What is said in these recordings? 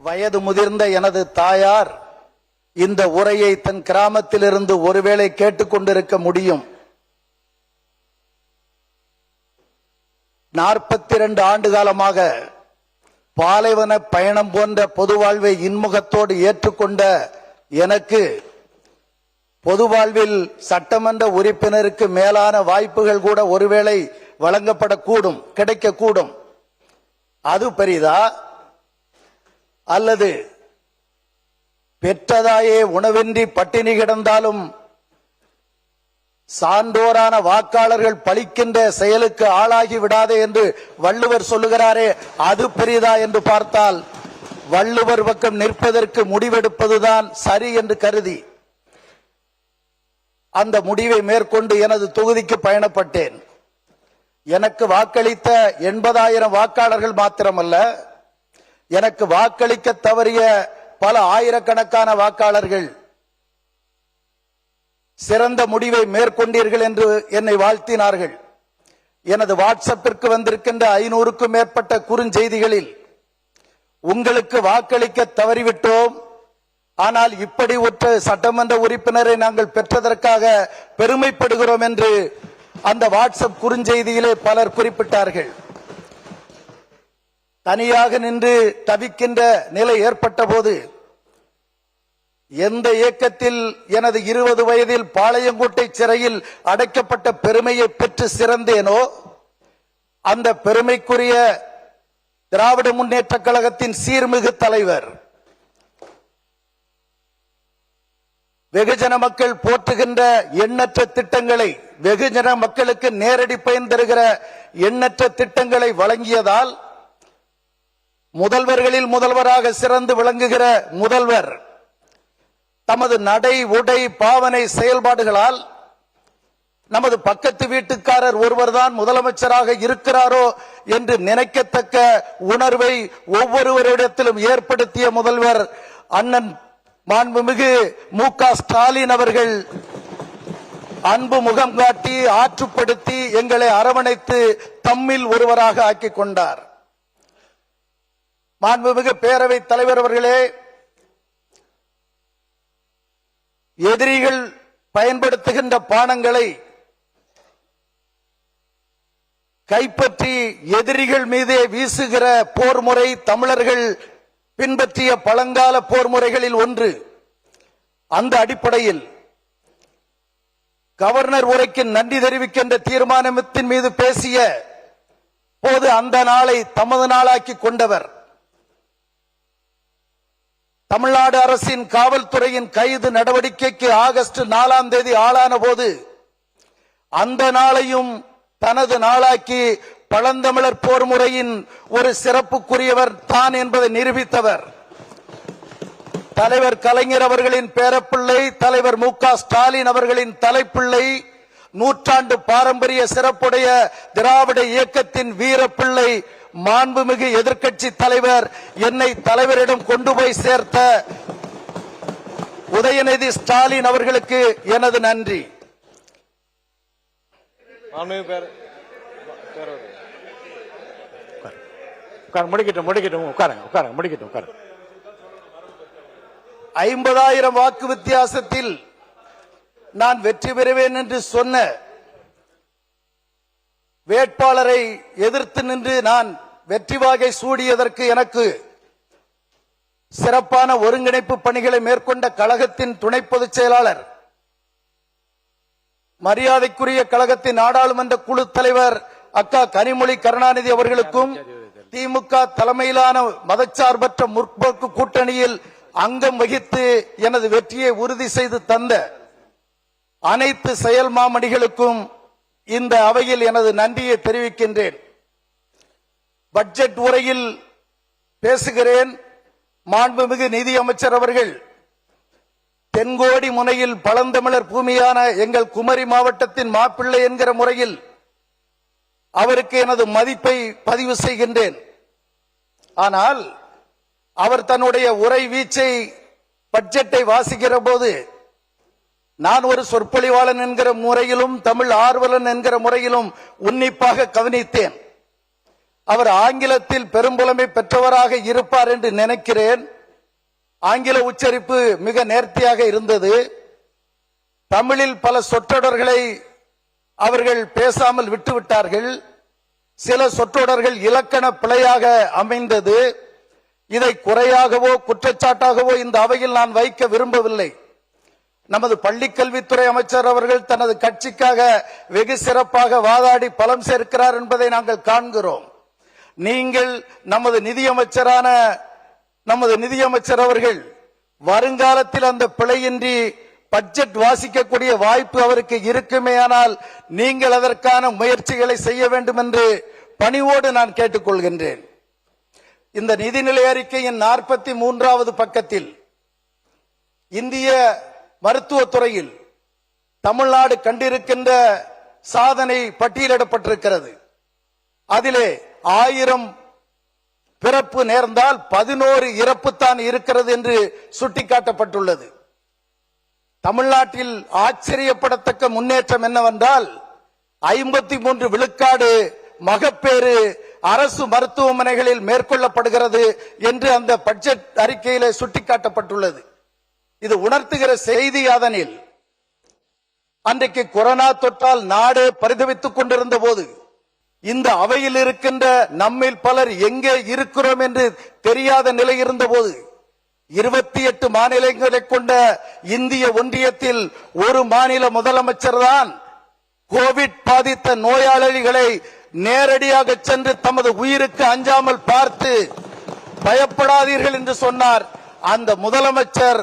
வயது முதிர்ந்த எனது தாயார் இந்த உரையை தன் கிராமத்திலிருந்து ஒருவேளை கேட்டுக்கொண்டிருக்க முடியும். 42 ஆண்டு காலமாக பாலைவன பயணம் போன்ற பொது வாழ்வை இன்முகத்தோடு ஏற்றுக்கொண்ட எனக்கு பொது வாழ்வில் சட்டமன்ற உறுப்பினருக்கு மேலான வாய்ப்புகள் கூட ஒருவேளை வழங்கப்படக்கூடும், கிடைக்கக்கூடும். அது பெரிதா அல்லது பெற்றதாயே உணவின்றி பட்டினி கிடந்தாலும் சான்றோரான வாக்காளர்கள் பழிக்கின்ற செயலுக்கு ஆளாகி விடாதே என்று வள்ளுவர் சொல்லுகிறாரே, அது பெரிதா என்று பார்த்தால் வள்ளுவர் பக்கம் நிற்பதற்கு முடிவெடுப்பதுதான் சரி என்று கருதி அந்த முடிவை மேற்கொண்டு எனது தொகுதிக்கு பயணப்பட்டேன். எனக்கு வாக்களித்த 80,000 வாக்காளர்கள் மாத்திரமல்ல, எனக்கு வாக்களிக்க தவறிய பல ஆயிரக்கணக்கான வாக்காளர்கள் சிறந்த முடிவை மேற்கொண்டீர்கள் என்று என்னை வாழ்த்தினார்கள். எனது வாட்ஸ்அப்பிற்கு வந்திருக்கின்ற 500க்கும் மேற்பட்ட குறுஞ்செய்திகளில் உங்களுக்கு வாக்களிக்க தவறிவிட்டோம், ஆனால் இப்படி ஒரு சட்டமன்ற உறுப்பினரை நாங்கள் பெற்றதற்காக பெருமைப்படுகிறோம் என்று அந்த வாட்ஸ்அப் குறுஞ்செய்தியிலே பலர் குறிப்பிட்டார்கள். தனியாக நின்று தவிக்கின்ற நிலை ஏற்பட்ட போது எந்த இயக்கத்தில் எனது 20 வயதில் பாளையங்கோட்டை சிறையில் அடைக்கப்பட்ட பெருமையை பெற்று சிறந்தேனோ அந்த பெருமைக்குரிய திராவிட முன்னேற்ற கழகத்தின் சீர்மிகு தலைவர், வெகுஜன மக்கள் போற்றுகின்ற எண்ணற்ற திட்டங்களை, வெகுஜன மக்களுக்கு நேரடி பயன் தருகிற எண்ணற்ற திட்டங்களை வழங்கியதால் முதல்வர்களில் முதல்வராக சிறந்து விளங்குகிற முதல்வர் தமது நடை உடை பாவனை செயல்பாடுகளால் நமது பக்கத்து வீட்டுக்காரர் ஒருவர்தான் முதலமைச்சராக இருக்கிறாரோ என்று நினைக்கத்தக்க உணர்வை ஒவ்வொருவரிடத்திலும் ஏற்படுத்திய முதல்வர் அண்ணன் மாண்புமிகு மு.க. ஸ்டாலின் அவர்கள் அன்பு முகம் காட்டி ஆற்றுப்படுத்தி எங்களை அரவணைத்து தம்மில் ஒருவராக ஆக்கிக் கொண்டார். மாண்புமிகு பேரவைத் தலைவர் அவர்களே, எதிரிகள் பயன்படுத்துகின்ற பானங்களை கைப்பற்றி எதிரிகள் மீதே வீசுகிற போர் முறை தமிழர்கள் பின்பற்றிய பழங்கால போர் முறைகளில் ஒன்று. அந்த அடிப்படையில் கவர்னர் உரைக்கு நன்றி தெரிவிக்கின்ற தீர்மானத்தின் மீது பேசிய போது அந்த நாளை தமது நாளாக்கி கொண்டவர், தமிழ்நாடு அரசின் காவல்துறையின் கைது நடவடிக்கைக்கு ஆகஸ்ட் 4ஆம் தேதி ஆளான போது அந்த நாளையும் தனது நாளாக்கி பழந்தமிழர் போர் முறையின் ஒரு சிறப்புக்குரியவர் தான் என்பதை நிரூபித்தவர் தலைவர் கலைஞர் அவர்களின் பேரப்பிள்ளை தலைவர் மு.க. ஸ்டாலின் அவர்களின் தலைப்பிள்ளை, நூற்றாண்டு பாரம்பரிய சிறப்புடைய திராவிட இயக்கத்தின் வீரப்பிள்ளை மாண்புமிகு எதிர்க்கட்சி தலைவர் என்னை தலைவரிடம் கொண்டு போய் சேர்த்த உதயநிதி ஸ்டாலின் அவர்களுக்கு எனது நன்றி. முடிக்கட்டும் 50,000 வாக்கு வித்தியாசத்தில் நான் வெற்றி பெறுவேன் என்று சொன்ன வேட்பாளரை எதிர்த்து நின்று நான் வெற்றி வாகை சூடியதற்கு எனக்கு சிறப்பான ஒருங்கிணைப்பு பணிகளை மேற்கொண்ட கழகத்தின் துணை பொதுச் செயலாளர், மரியாதைக்குரிய கழகத்தின் நாடாளுமன்ற குழு தலைவர் அக்கா கனிமொழி கருணாநிதி அவர்களுக்கும் திமுக தலைமையிலான மதச்சார்பற்ற முற்போக்கு கூட்டணியில் அங்கம் வகித்து எனது வெற்றியை உறுதி செய்து தந்த அனைத்து செயல் மாமணிகளுக்கும் இந்த அவையில் எனது நன்றியை தெரிவிக்கின்றேன். பட்ஜெட் உரையில் பேசுகிறேன். மாண்புமிகு நிதியமைச்சர் அவர்கள் தென்கோடி முனையில் பழந்தமிழர் பூமியான எங்கள் குமரி மாவட்டத்தின் மாப்பிள்ளை என்கிற முறையில் அவருக்கு எனது மதிப்பை பதிவு செய்கின்றேன். ஆனால் அவர் தன்னுடைய உரை வீச்சை பட்ஜெட்டை வாசிக்கிற போது நான் ஒரு சொற்பொழிவாளன் என்கிற முறையிலும் தமிழ் ஆர்வலன் என்கிற முறையிலும் உன்னிப்பாக கவனித்தேன். அவர் ஆங்கிலத்தில் பெரும்புலமை பெற்றவராக இருப்பார் என்று நினைக்கிறேன். ஆங்கில உச்சரிப்பு மிக நேர்த்தியாக இருந்தது. தமிழில் பல சொற்றொடர்களை அவர்கள் பேசாமல் விட்டுவிட்டார்கள். சில சொற்றொடர்கள் இலக்கண பிழையாக அமைந்தது. இதை குறையாகவோ குற்றச்சாட்டாகவோ இந்த அவையில் நான் வைக்க விரும்பவில்லை. நமது பள்ளிக்கல்வித்துறை அமைச்சர் அவர்கள் தனது கட்சிக்காக வெகு சிறப்பாக வாதாடி பலம் சேர்க்கிறார் என்பதை நாங்கள் காண்கிறோம். நீங்கள் நமது நிதியமைச்சர் அவர்கள் வருங்காலத்தில் அந்த பிழையின்றி பட்ஜெட் வாசிக்கக்கூடிய வாய்ப்பு அவருக்கு இருக்குமேயானால் நீங்கள் அதற்கான முயற்சிகளை செய்ய வேண்டும் என்று பணிவோடு நான் கேட்டுக்கொள்கின்றேன். இந்த நிதிநிலை அறிக்கையின் 43வது பக்கத்தில் இந்திய மருத்துவத்துறையில் தமிழ்நாடு கண்டிருக்கின்ற சாதனை பட்டியலிடப்பட்டிருக்கிறது. அதிலே 1000 பிறப்பு நேர்ந்தால் 11 இறப்பு தான் இருக்கிறது என்று சுட்டிக்காட்டப்பட்டுள்ளது. தமிழ்நாட்டில் ஆச்சரியப்படத்தக்க முன்னேற்றம் என்னவென்றால் 53 விழுக்காடு மகப்பேறு அரசு மருத்துவமனைகளில் மேற்கொள்ளப்படுகிறது என்று அந்த பட்ஜெட் அறிக்கையிலே சுட்டிக்காட்டப்பட்டுள்ளது. இது உணர்த்துகிற செய்தி அதனில் அன்றைக்கு கொரோனா தொற்றால் நாடு பரிதவித்துக் கொண்டிருந்த போது இந்த அவையில் இருக்கின்ற நம்மில் பலர் எங்கே இருக்கிறோம் என்று தெரியாத நிலை இருந்த போது 28 மாநிலங்களை கொண்ட இந்திய ஒன்றியத்தில் ஒரு மாநில முதலமைச்சர் தான் கோவிட் பாதித்த நோயாளிகளை நேரடியாக சென்று தமது உயிருக்கு அஞ்சாமல் பார்த்து பயப்படாதீர்கள் என்று சொன்னார். அந்த முதலமைச்சர்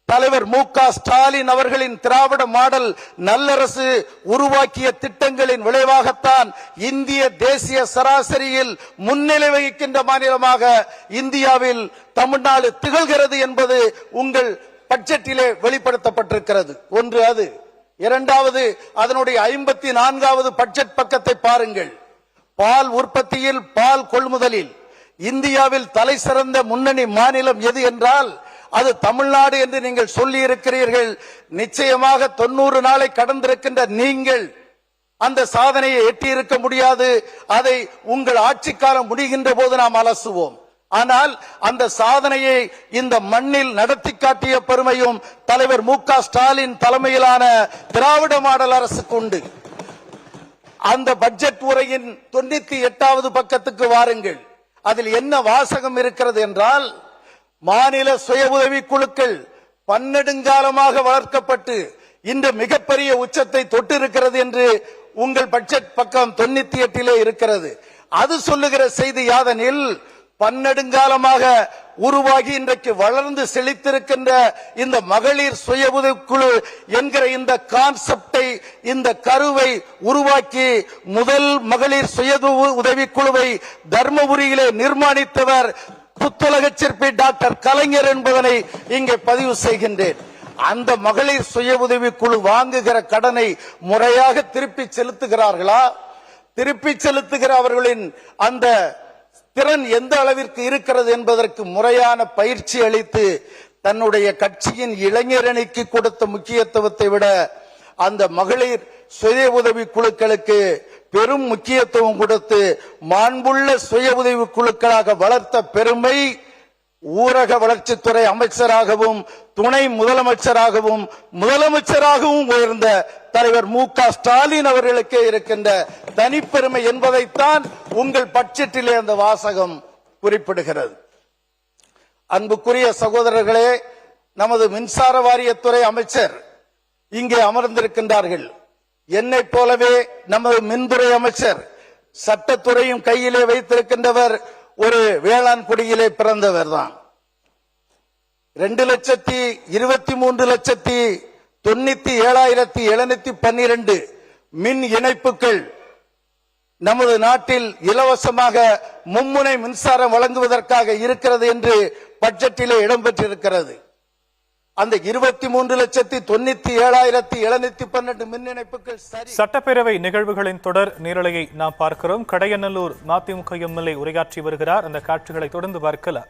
தலைவர் மு.க. ஸ்டாலின் அவர்களின் திராவிட மாடல் நல்லரசு உருவாக்கிய திட்டங்களின் விளைவாகத்தான் இந்திய தேசிய சராசரியில் முன்னிலை வகிக்கின்ற மாநிலமாக இந்தியாவில் தமிழ்நாடு திகழ்கிறது என்பது உங்கள் பட்ஜெட்டிலே வெளிப்படுத்தப்பட்டிருக்கிறது. ஒன்று அது. இரண்டாவது, அதனுடைய 54வது பட்ஜெட் பக்கத்தை பாருங்கள். பால் உற்பத்தியில், பால் கொள்முதலில் இந்தியாவில் தலை சிறந்த முன்னணி மாநிலம் எது என்றால் அது தமிழ்நாடு என்று நீங்கள் சொல்லி இருக்கிறீர்கள். நிச்சயமாக 90 நாளை கடந்திருக்கின்ற நீங்கள் அந்த சாதனையை எட்டியிருக்க முடியாது. அதை உங்கள் ஆட்சி காலம் முடிகின்ற போது நாம் அலசுவோம். ஆனால் அந்த சாதனையை இந்த மண்ணில் நடத்தி காட்டிய பெருமையும் தலைவர் மு.க. ஸ்டாலின் தலைமையிலான திராவிட மாடல் அரசுக்கு உண்டு. அந்த பட்ஜெட் உரையின் 98வது பக்கத்துக்கு வாருங்கள். அதில் என்ன வாசகம் இருக்கிறது என்றால், மாநில சுய உதவி குழுக்கள் பன்னெடுங்காலமாக வளர்க்கப்பட்டு இன்று மிகப்பெரிய உச்சத்தை தொட்டிருக்கிறது என்று உங்கள் பட்ஜெட் பக்கம் 98 இருக்கிறது. அது சொல்லுகிற செய்தி யாதெனில், பன்னெடுங்காலமாக உருவாகி இன்றைக்கு வளர்ந்து செழித்திருக்கின்ற இந்த மகளிர் சுய உதவிக்குழு என்கிற இந்த கான்செப்டை, இந்த கருவை உருவாக்கி முதல் மகளிர் சுய உதவிக்குழுவை தர்மபுரியிலே நிர்மாணித்தவர் புத்தலக சிற்பி டாக்டர் கலைஞர் என்பதனை இங்கே பதிவு செய்கின்றேன். அந்த மகளிர் சுய உதவி குழு வாங்குகிற கடனை முறையாக திருப்பி செலுத்துகிறார்களா? திருப்பி செலுத்துகிற அவர்களின் அந்த திறன் எந்த அளவிற்கு இருக்கிறது என்பதற்கு முறையான பயிற்சி அளித்து தன்னுடைய கட்சியின் இளைஞரணிக்கு கொடுத்த முக்கியத்துவத்தை விட அந்த மகளிர் சுய உதவி குழுக்களுக்கு பெரும் முக்கியத்துவம் கொடுத்து மாண்புள்ள சுய உதவி குழுக்களாக வளர்த்த பெருமை ஊரக வளர்ச்சித்துறை அமைச்சராகவும் துணை முதலமைச்சராகவும் முதலமைச்சராகவும் உயர்ந்த தலைவர் மு.க. ஸ்டாலின் அவர்களுக்கே இருக்கின்ற தனிப்பெருமை என்பதைத்தான் உங்கள் பட்ஜெட்டிலே அந்த வாசகம் குறிப்பிடுகிறது. அன்புக்குரிய சகோதரர்களே, நமது மின்சார வாரியத்துறை அமைச்சர் இங்கே அமர்ந்திருக்கின்றார்கள். என்னை போலவே நமது மின்துறை அமைச்சர் சட்டத்துறையும் கையிலே வைத்திருக்கின்றவர் ஒரு வேளாண் குடியிலே பிறந்தவர் தான். 2,23,97,712 மின் இணைப்புகள் நமது நாட்டில் இலவசமாக மும்முனை மின்சாரம் வழங்குவதற்காக இருக்கிறது என்று பட்ஜெட்டிலே இடம்பெற்றிருக்கிறது. அந்த 23,97,712 மின் இணைப்புகள் சரி. சட்டப்பேரவை நிகழ்வுகளின் தொடர் நேரலையை நாம் பார்க்கிறோம். கடையநல்லூர் மதிமுக எம்எல்ஏ உரையாற்றி வருகிறார். அந்த காட்சிகளை தொடர்ந்து பார்க்கலாம்.